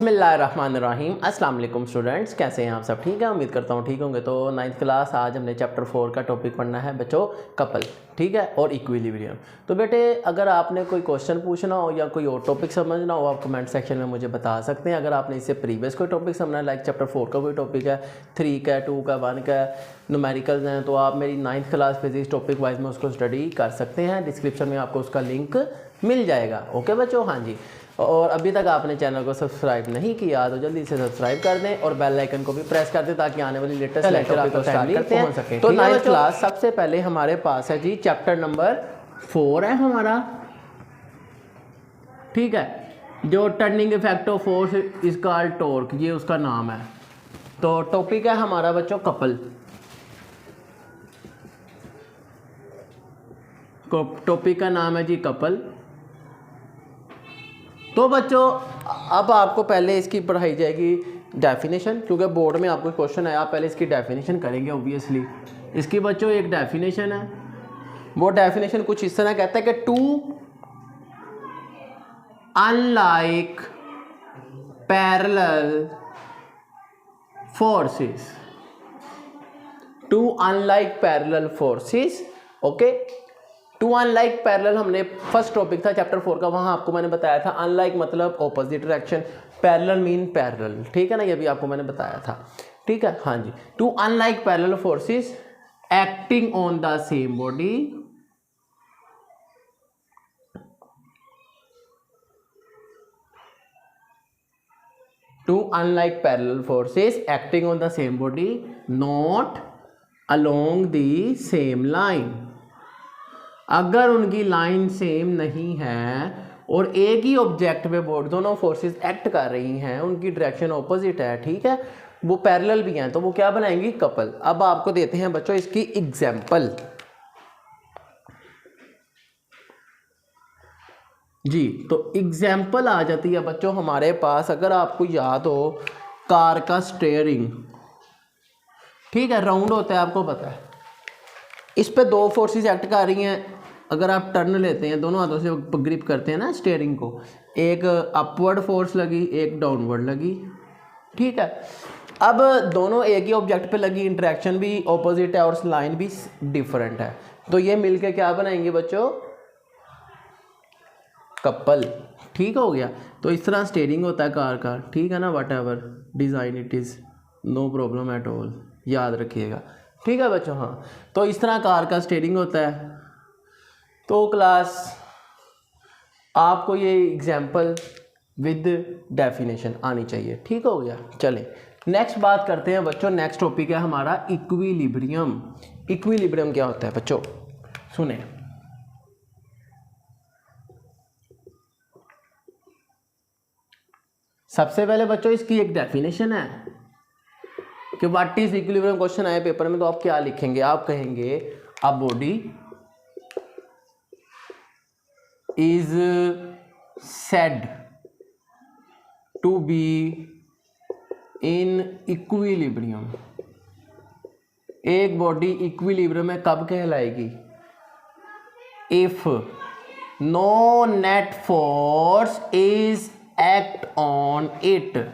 बिस्मिल्लाहिर्रहमानिर्रहीम। अस्सलाम वालेकुम स्टूडेंट्स, कैसे हैं आप सब? ठीक है, उम्मीद करता हूँ ठीक होंगे। तो 9th क्लास आज हमने चैप्टर 4 का टॉपिक पढ़ना है बच्चों, कपल, ठीक है, और इक्विलिब्रियम। तो बेटे अगर आपने कोई क्वेश्चन पूछना हो या कोई और टॉपिक समझना हो आप कमेंट सेक्शन में मुझे बता सकते हैं। अगर आपने इससे प्रीवियस कोई टॉपिक समझना है, लाइक चैप्टर 4 का कोई टॉपिक है, 3 का, 2 का, 1 का, न्यूमेरिकल्स हैं, तो आप मेरी 9th class physics topic wise में उसको स्टडी कर सकते हैं। डिस्क्रिप्शन में आपको उसका लिंक मिल जाएगा। ओके बच्चों, हाँ जी। और अभी तक आपने चैनल को सब्सक्राइब नहीं किया तो जल्दी से सब्सक्राइब कर दें और बेल आइकन को भी प्रेस कर दें ताकि आने वाली लेटेस्ट लेक्चर आपको स्टार्ट करते हैं पहुंच सके। तो 9th क्लास सबसे पहले हमारे पास है जी चैप्टर नंबर 4 है हमारा, ठीक है, जो turning effect of force is called torque, ये उसका नाम है। तो टॉपिक है हमारा बच्चों कपल। टॉपिक का नाम है जी कपल। तो बच्चों अब आपको पहले इसकी पढ़ाई जाएगी डेफिनेशन, क्योंकि बोर्ड में आपको क्वेश्चन है, आप पहले इसकी डेफिनेशन करेंगे ऑब्वियसली। इसकी बच्चों एक डेफिनेशन है, वो डेफिनेशन कुछ इस तरह कहता है कि two unlike parallel forces, two unlike parallel forces. Okay, two unlike parallel हमने फर्स्ट टॉपिक था चैप्टर 4 का, वहां आपको मैंने बताया था अनलाइक मतलब opposite direction, parallel mean parallel, ठीक है ना, ये भी आपको मैंने बताया था, ठीक है, हाँ जी। Two unlike parallel forces acting on the same body, two unlike parallel forces acting on the same body not along the same line. अगर उनकी लाइन सेम नहीं है और एक ही ऑब्जेक्ट पे बोर्ड दोनों फोर्सेस एक्ट कर रही हैं, उनकी डायरेक्शन ऑपोजिट है, ठीक है, वो पैरेलल भी हैं, तो वो क्या बनाएंगी? कपल। अब आपको देते हैं बच्चों इसकी एग्जांपल जी। तो एग्जांपल आ जाती है बच्चों हमारे पास, अगर आपको याद हो कार का स्टीयरिंग, ठीक है, राउंड होता है, आपको पता है, इस पे दो फोर्सेस एक्ट कर रही हैं। अगर आप टर्न लेते हैं, दोनों हाथों से ग्रिप करते हैं ना स्टीयरिंग को, एक अपवर्ड फोर्स लगी, एक डाउनवर्ड लगी, ठीक है। अब दोनों एक ही ऑब्जेक्ट पे लगी, इंटरेक्शन भी ऑपोजिट है और लाइन भी डिफरेंट है, तो ये मिलके क्या बनाएंगे बच्चों? कपल, ठीक हो गया। तो इस तरह स्टीयरिंग होता है कार का, ठीक है ना, whatever design it is, no problem at all, याद रखिएगा, ठीक है बच्चों। हाँ, तो इस तरह कार का स्टीयरिंग होता है। तो क्लास आपको ये एग्जाम्पल विद डेफिनेशन आनी चाहिए, ठीक हो गया। चलें नेक्स्ट बात करते हैं बच्चों, नेक्स्ट टॉपिक है हमारा इक्विलिब्रियम। इक्विलिब्रियम क्या होता है बच्चों? सुने, सबसे पहले बच्चों इसकी एक डेफिनेशन है कि व्हाट इज इक्विलिब्रियम। क्वेश्चन आए पेपर में तो आप क्या लिखेंगे? आप कहेंगे a body is said to be in equilibrium। एक बॉडी इक्विलिब्रियम में कब कहलाएगी? If no net force is act on it.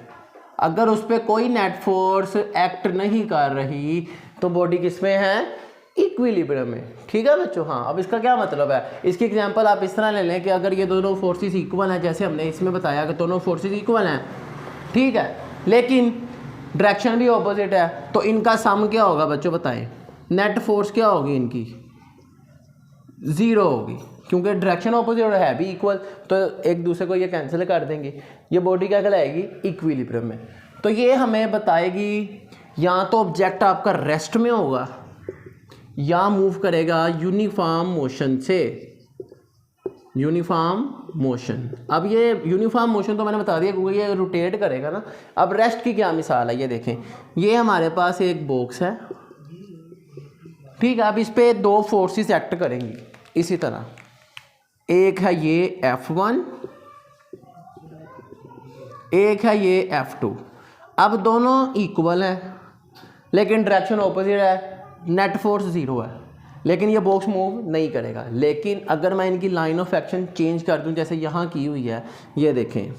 अगर उस पर कोई नेट फोर्स एक्ट नहीं कर रही तो बॉडी किसमें है? इक्विलिब्रियम में, ठीक है बच्चों। हाँ, अब इसका क्या मतलब है? इसकी एग्जांपल आप इस तरह ले लें कि अगर ये दोनों फोर्सेस इक्वल हैं, जैसे हमने इसमें बताया कि दोनों फोर्सेस इक्वल हैं, ठीक है, लेकिन डायरेक्शन भी ऑपोजिट है, तो इनका सम क्या होगा बच्चों बताएं? नेट फोर्स क्या होगी इनकी? ज़ीरो होगी, क्योंकि डायरेक्शन ऑपोजिट और है भी इक्वल, तो एक दूसरे को ये कैंसिल कर देंगे। ये बॉडी क्या कहलाएगी? इक्विलिब्रियम में। तो ये हमें बताएगी या तो ऑब्जेक्ट आपका रेस्ट में होगा या मूव करेगा यूनिफॉर्म मोशन से, यूनिफॉर्म मोशन। अब ये यूनिफॉर्म मोशन तो मैंने बता दिया क्योंकि ये रोटेट करेगा ना। अब रेस्ट की क्या मिसाल है, ये देखें, ये हमारे पास एक बॉक्स है, ठीक है। अब इस पे दो फोर्सेस एक्ट करेंगी इसी तरह, एक है ये F1, एक है ये F2। अब दोनों इक्वल हैं लेकिन डायरेक्शन ऑपोजिट है, नेट फोर्स ज़ीरो है, लेकिन ये बॉक्स मूव नहीं करेगा। लेकिन अगर मैं इनकी लाइन ऑफ एक्शन चेंज कर दूं, जैसे यहाँ की हुई है, ये देखें,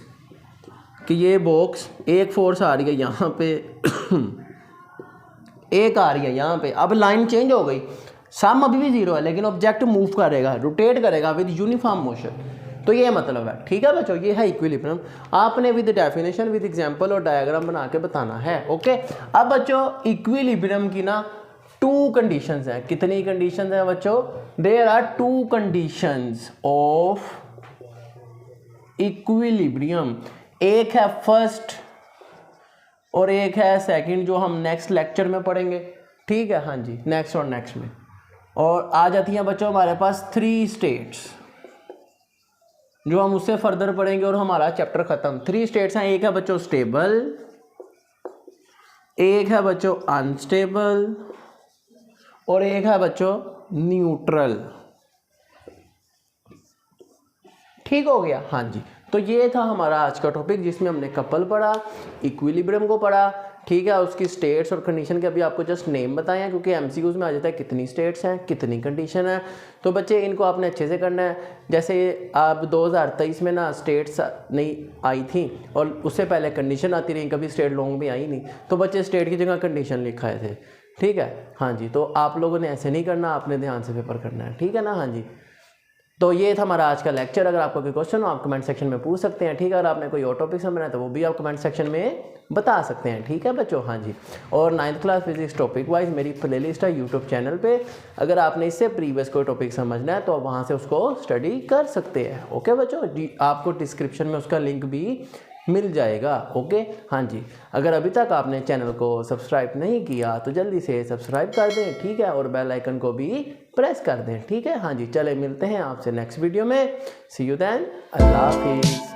कि ये बॉक्स एक फोर्स आ रही है यहाँ पे एक आ रही है यहाँ पे, अब लाइन चेंज हो गई, सम अभी भी जीरो है लेकिन ऑब्जेक्ट मूव करेगा, रोटेट करेगा विद यूनिफॉर्म मोशन, तो ये मतलब है। ठीक है बच्चों, ये है इक्विलिब्रियम। आपने विद डेफिनेशन विद एग्जांपल और डायग्राम बना के बताना है। ओके, अब बच्चों इक्विलिब्रियम की ना 2 कंडीशंस हैं। कितनी कंडीशंस हैं बच्चों? There are 2 conditions of equilibrium. एक है फर्स्ट और एक है सेकंड, जो हम नेक्स्ट लेक्चर में पढ़ेंगे। ठीक है, हाँ जी, नेक्स्ट और नेक्स्ट में। और आ जाती हैं बच्चों हमारे पास 3 स्टेट्स, जो हम उससे फर्दर पढ़ेंगे और हमारा चैप्टर खत्म। 3 स्टेट्स हैं, एक है बच्चों स्टेबल, एक है बच्चों अनस्टेबल और एक है बच्चों न्यूट्रल। ठीक हो गया, हाँ जी। तो ये था हमारा आज का टॉपिक, जिसमें हमने कपल पढ़ा, इक्विलिब्रियम को पढ़ा। ठीक है, उसकी स्टेट्स और कंडीशन के अभी आपको जस्ट नेम बताए हैं, क्योंकि एमसीक्यूज में आ जाता है कितनी स्टेट्स हैं, कितनी कंडीशन है। तो बच्चे इनको आपने अच्छे से करना है। जैसे अब 2023 में ना स्टेट्स नहीं आई थी और उससे पहले कंडीशन आती रही, कभी स्टेट लॉन्ग भी आई नहीं, तो बच्चे स्टेट की जगह कंडीशन लिखाए थे। ठीक है, हाँ जी। तो आप लोगों ने ऐसे नहीं करना, आपने ध्यान से पेपर करना है। ठीक है ना, हाँ जी। तो ये था हमारा आज का लेक्चर। अगर आपको कोई क्वेश्चन हो आप कमेंट सेक्शन में पूछ सकते हैं। ठीक है, अगर आपने कोई और टॉपिक समझना है तो वो भी आप कमेंट सेक्शन में बता सकते हैं। ठीक है बच्चों, हाँ जी। और 9th class physics topic wise मेरी प्लेलिस्ट है यूट्यूब चैनल पे। अगर आपने इससे प्रीवियस कोई टॉपिक समझना है तो आप वहाँ से उसको स्टडी कर सकते हैं। ओके बच्चों, आपको डिस्क्रिप्शन में उसका लिंक भी मिल जाएगा। ओके, हाँ जी। अगर अभी तक आपने चैनल को सब्सक्राइब नहीं किया तो जल्दी से सब्सक्राइब कर दें। ठीक है, और बेल आइकन को भी प्रेस कर दें। ठीक है, हाँ जी। चले मिलते हैं आपसे नेक्स्ट वीडियो में। सी यू देन, अल्लाह हाफिज़।